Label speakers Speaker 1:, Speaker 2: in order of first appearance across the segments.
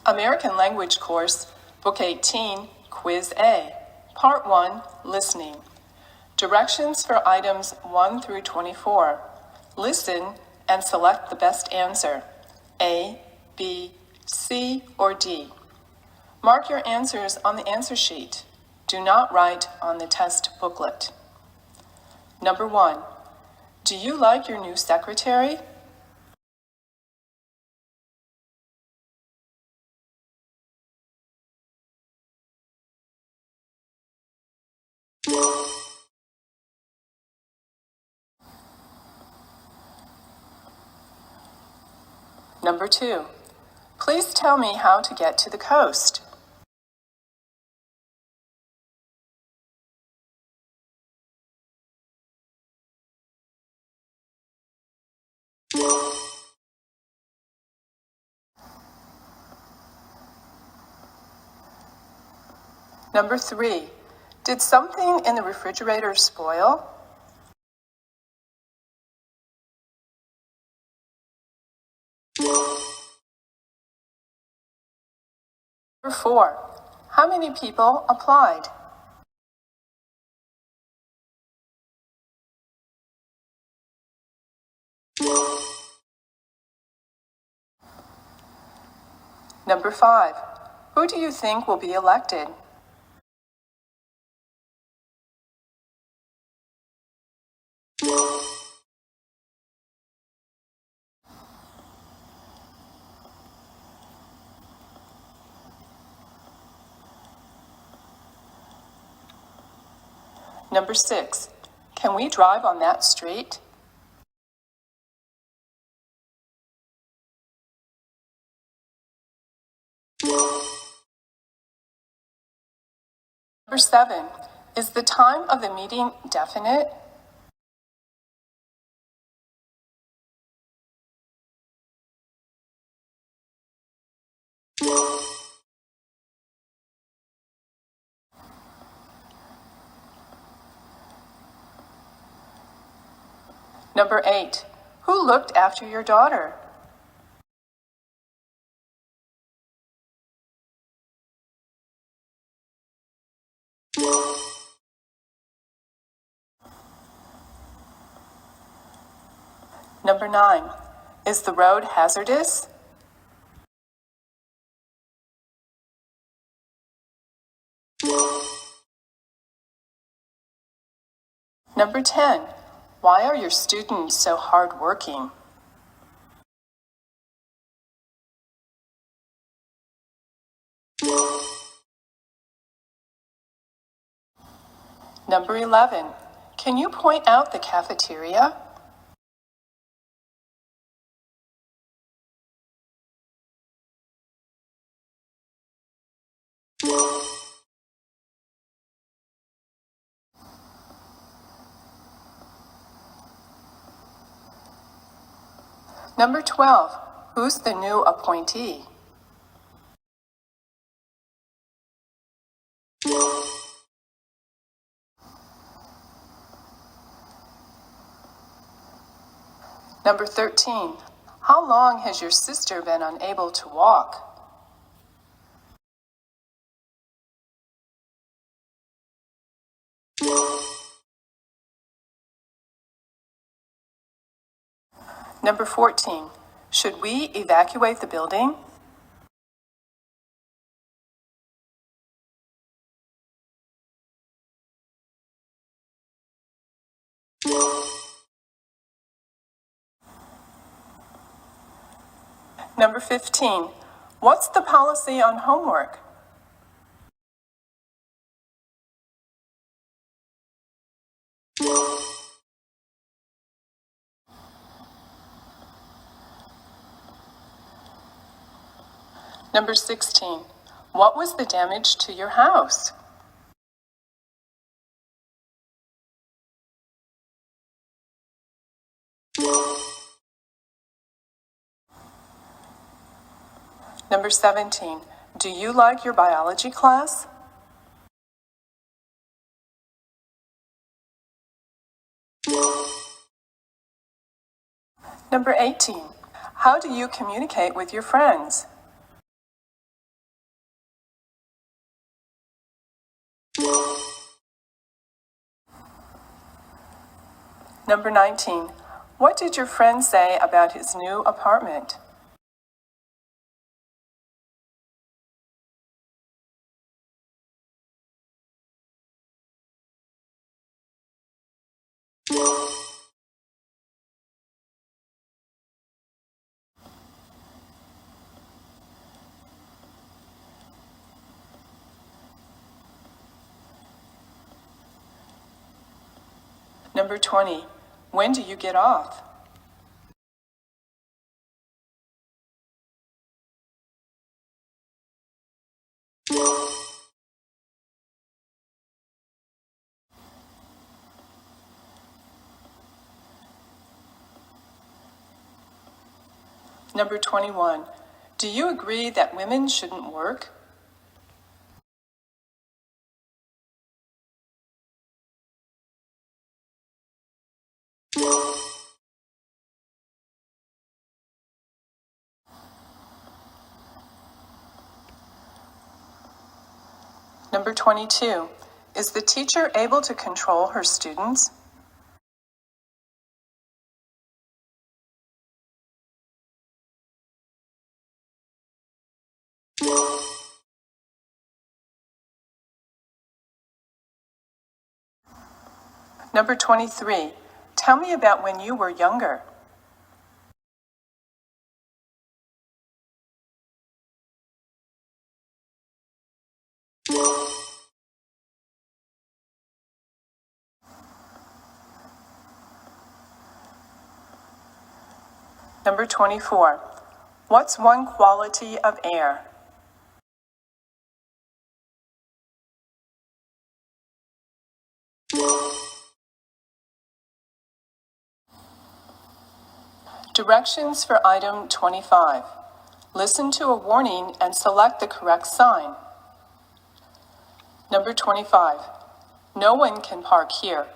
Speaker 1: American Language Course, Book 18, Quiz A, Part 1, Listening. Directions for items 1 through 24. Listen and select the best answer, A, B, C, or D. Mark your answers on the answer sheet. Do not write on the test booklet. Number 1. Do you like your new secretary? Number 2. Please tell me how to get to the coast. Number 3. Did something in the refrigerator spoil? Number 4. How many people applied? Number 5. Who do you think will be elected? Number 6. Can we drive on that street? Number 7. Is the time of the meeting definite? Number 8. Who looked after your daughter? Number 9. Is the road hazardous? Number 10. Why are your students so hardworking? Number 11. Can you point out the cafeteria? Number 12. Who's the new appointee? Number 13. How long has your sister been unable to walk? Number 14. Should we evacuate the building? Number 15. What's the policy on homework? Number 16. What was the damage to your house? Number 17. Do you like your biology class? Number 18. How do you communicate with your friends? Number 19. What did your friend say about his new apartment? Number 20. When do you get off? Number 21. Do you agree that women shouldn't work? Number 22. Is the teacher able to control her students? Number 23. Tell me about when you were younger. Number 24. What's one quality of air? Directions for item 25. Listen to a warning and select the correct sign. Number 25. No one can park here.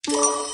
Speaker 2: You